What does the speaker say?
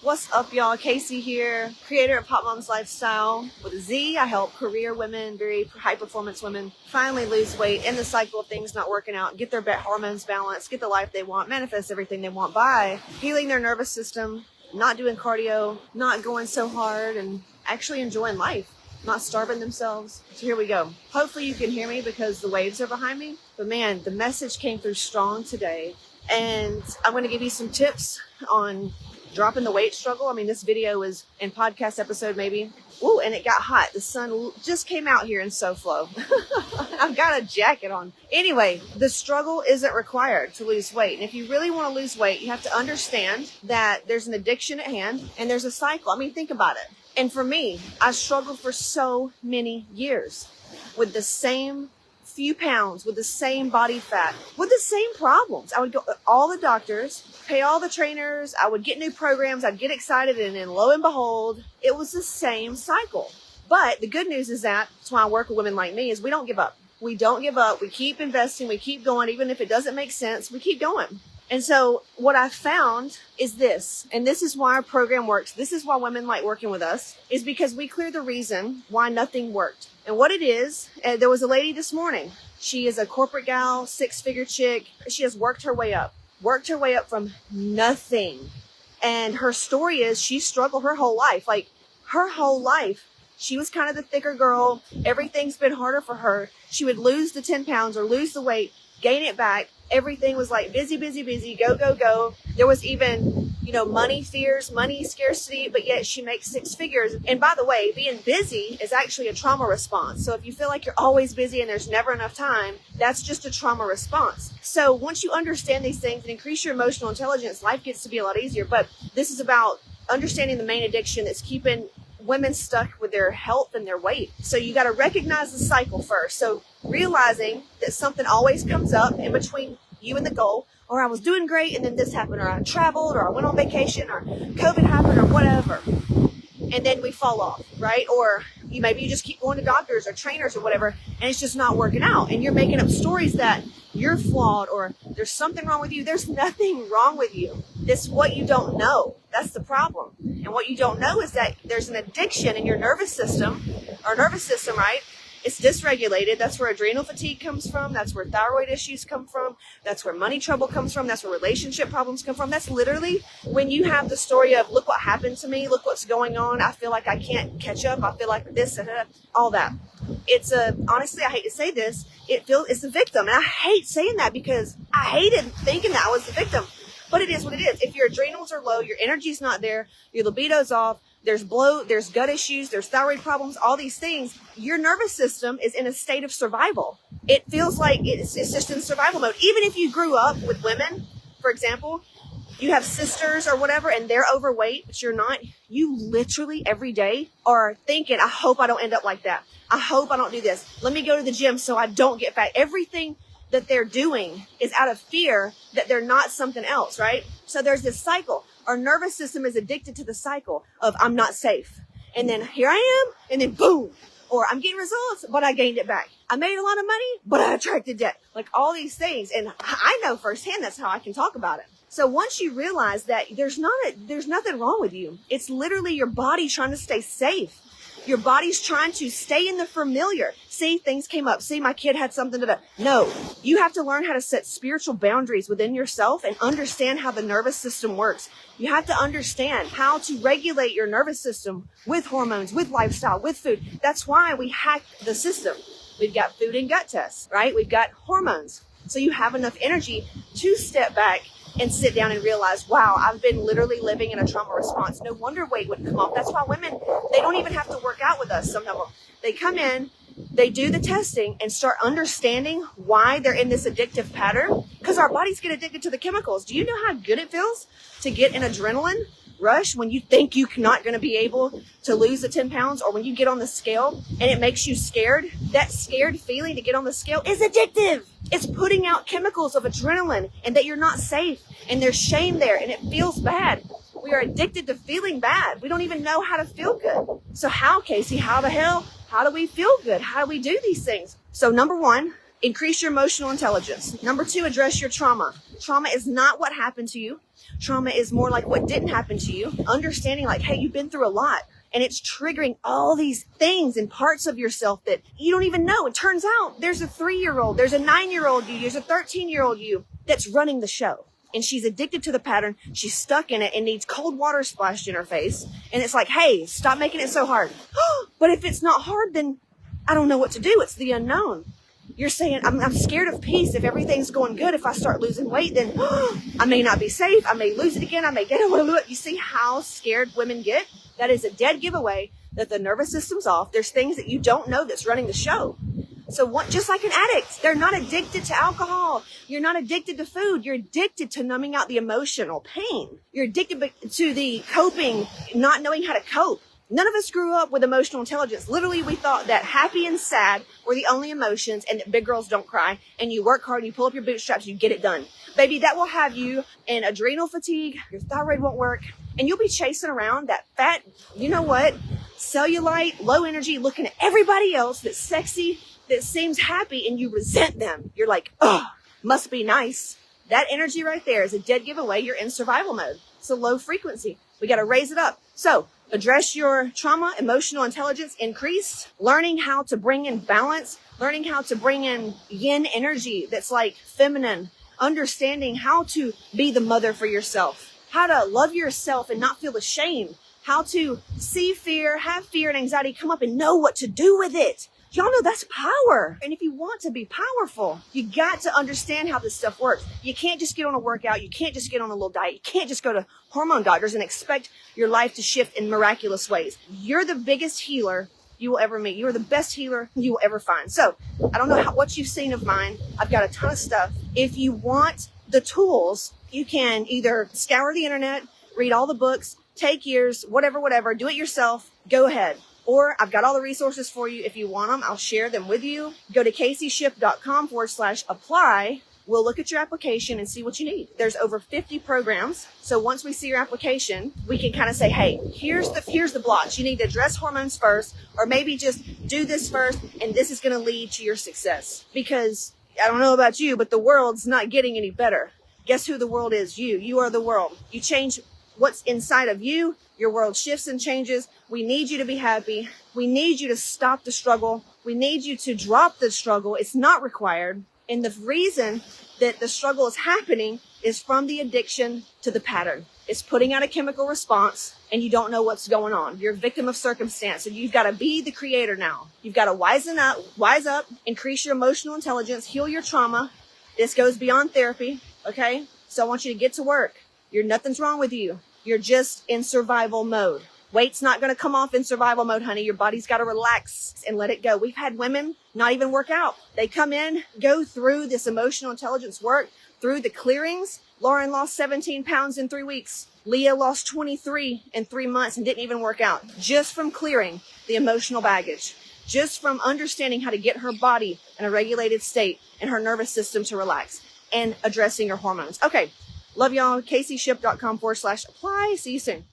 What's up, y'all? Casey here, creator of Pop Mom's Lifestyle with a Z. I help career women, very high performance women, finally lose weight in the cycle of things not working out, get their hormones balanced, get the life they want, manifest everything they want by healing their nervous system, not doing cardio, not going so hard, and actually enjoying life, not starving themselves. So here we go. Hopefully you can hear me because the waves are behind me. But man, the message came through strong today. And I'm going to give you some tips on dropping the weight struggle. I mean, this video is in podcast episode maybe. Ooh, and it got hot. The sun just came out here in SoFlo. I've got a jacket on. Anyway, the struggle isn't required to lose weight. And if you really want to lose weight, you have to understand that there's an addiction at hand and there's a cycle. I mean, think about it. And for me, I struggled for so many years with the same few pounds, with the same body fat, with the same problems. I would go to all the doctors, pay all the trainers, I would get new programs, I'd get excited, and then lo and behold, it was the same cycle. But the good news is that's why I work with women like me, is we don't give up. We don't give up. We keep investing. We keep going. Even if it doesn't make sense, we keep going. And so what I found is this, and this is why our program works. This is why women like working with us, is because we clear the reason why nothing worked. And what it is, there was a lady this morning. She is a corporate gal, 6-figure chick. She has worked her way up from nothing. And her story is she struggled her whole life. Like her whole life, she was kind of the thicker girl. Everything's been harder for her. She would lose the 10 pounds or lose the weight, gain it back. Everything was like busy, go. There was even, money fears, money scarcity, but yet she makes 6 figures. And by the way, being busy is actually a trauma response. So if you feel like you're always busy and there's never enough time, that's just a trauma response. So once you understand these things and increase your emotional intelligence, life gets to be a lot easier. But this is about understanding the main addiction that's keeping women stuck with their health and their weight. So you got to recognize the cycle first. So realizing that something always comes up in between you and the goal, or I was doing great and then this happened, or I traveled, or I went on vacation, or COVID happened, or whatever. And then we fall off, right? Or maybe you just keep going to doctors or trainers or whatever, and it's just not working out. And you're making up stories that you're flawed or there's something wrong with you. There's nothing wrong with you. This is what you don't know. That's the problem. And what you don't know is that there's an addiction in your nervous system, right? It's dysregulated. That's where adrenal fatigue comes from. That's where thyroid issues come from. That's where money trouble comes from. That's where relationship problems come from. That's literally when you have the story of, look what happened to me. Look what's going on. I feel like I can't catch up. I feel like this and all that. Honestly, I hate to say this. It's the victim. And I hate saying that because I hated thinking that I was the victim. But it is what it is. If your adrenals are low, your energy's not there, your libido's off, there's bloat, there's gut issues, there's thyroid problems, all these things, your nervous system is in a state of survival. It feels like it's just in survival mode. Even if you grew up with women, for example, you have sisters or whatever, and they're overweight, but you're not, you literally every day are thinking, I hope I don't end up like that. I hope I don't do this. Let me go to the gym so I don't get fat. Everything that they're doing is out of fear that they're not something else, right? So there's this cycle. Our nervous system is addicted to the cycle of I'm not safe. And then here I am, and then boom. Or I'm getting results, but I gained it back. I made a lot of money, but I attracted debt. Like all these things. And I know firsthand that's how I can talk about it. So once you realize that there's nothing wrong with you. It's literally your body trying to stay safe. Your body's trying to stay in the familiar. See, things came up. See, my kid had something to do. No, you have to learn how to set spiritual boundaries within yourself and understand how the nervous system works. You have to understand how to regulate your nervous system with hormones, with lifestyle, with food. That's why we hack the system. We've got food and gut tests, right? We've got hormones. So you have enough energy to step back and sit down and realize, wow, I've been literally living in a trauma response. No wonder weight would come off. That's why women, they don't even have to work out with us. Some of them, they come in, they do the testing and start understanding why they're in this addictive pattern, because our bodies get addicted to the chemicals. Do you know how good it feels to get an adrenaline rush when you think you're not going to be able to lose the 10 pounds, or when you get on the scale and it makes you scared? That scared feeling to get on the scale is addictive. It's putting out chemicals of adrenaline and that you're not safe, and there's shame there and it feels bad. We are addicted to feeling bad. We don't even know how to feel good. So how, Casey, how the hell, how do we feel good? How do we do these things? So number one, Increase your emotional intelligence. Number 2, address your trauma. Trauma is not what happened to you. Trauma is more like what didn't happen to you. Understanding like, hey, you've been through a lot and it's triggering all these things and parts of yourself that you don't even know. It turns out there's a 3-year-old, there's a 9-year-old you, there's a 13-year-old you that's running the show. And she's addicted to the pattern. She's stuck in it and needs cold water splashed in her face. And it's like, hey, stop making it so hard. But if it's not hard, then I don't know what to do. It's the unknown. You're saying, I'm scared of peace. If everything's going good, if I start losing weight, then I may not be safe. I may lose it again. I may get it. You see how scared women get? That is a dead giveaway that the nervous system's off. There's things that you don't know that's running the show. So just like an addict, they're not addicted to alcohol. You're not addicted to food. You're addicted to numbing out the emotional pain. You're addicted to the coping, not knowing how to cope. None of us grew up with emotional intelligence. Literally, we thought that happy and sad were the only emotions and that big girls don't cry. And you work hard and you pull up your bootstraps, you get it done. Baby, that will have you in adrenal fatigue. Your thyroid won't work. And you'll be chasing around that fat, you know what, cellulite, low energy, looking at everybody else that's sexy, that seems happy, and you resent them. You're like, oh, must be nice. That energy right there is a dead giveaway. You're in survival mode. It's a low frequency. We got to raise it up. So address your trauma, emotional intelligence, increase, learning how to bring in balance, learning how to bring in yin energy that's like feminine, understanding how to be the mother for yourself, how to love yourself and not feel ashamed, how to see fear, have fear and anxiety come up and know what to do with it. Y'all know that's power. And if you want to be powerful, you got to understand how this stuff works. You can't just get on a workout. You can't just get on a little diet. You can't just go to hormone doctors and expect your life to shift in miraculous ways. You're the biggest healer you will ever meet. You are the best healer you will ever find. So I don't know what you've seen of mine. I've got a ton of stuff. If you want the tools, you can either scour the internet, read all the books, take years, whatever, do it yourself. Go ahead. Or I've got all the resources for you. If you want them, I'll share them with you. Go to CaseyShip.com/apply. We'll look at your application and see what you need. There's over 50 programs. So once we see your application, we can kind of say, hey, here's the blocks. You need to address hormones first, or maybe just do this first, and this is going to lead to your success. Because I don't know about you, but the world's not getting any better. Guess who the world is? You. You are the world. You change what's inside of you, your world shifts and changes. We need you to be happy. We need you to stop the struggle. We need you to drop the struggle. It's not required. And the reason that the struggle is happening is from the addiction to the pattern. It's putting out a chemical response and you don't know what's going on. You're a victim of circumstance. So you've got to be the creator now. You've got to wise up, increase your emotional intelligence, heal your trauma. This goes beyond therapy. Okay. So I want you to get to work. Nothing's wrong with you. You're just in survival mode. Weight's not going to come off in survival mode, honey. Your body's got to relax and let it go. We've had women not even work out. They come in, go through this emotional intelligence work, through the clearings. Lauren lost 17 pounds in 3 weeks. Leah lost 23 in 3 months and didn't even work out. Just from clearing the emotional baggage. Just from understanding how to get her body in a regulated state and her nervous system to relax and addressing her hormones. Okay. Love y'all. CaseyShip.com/apply. See you soon.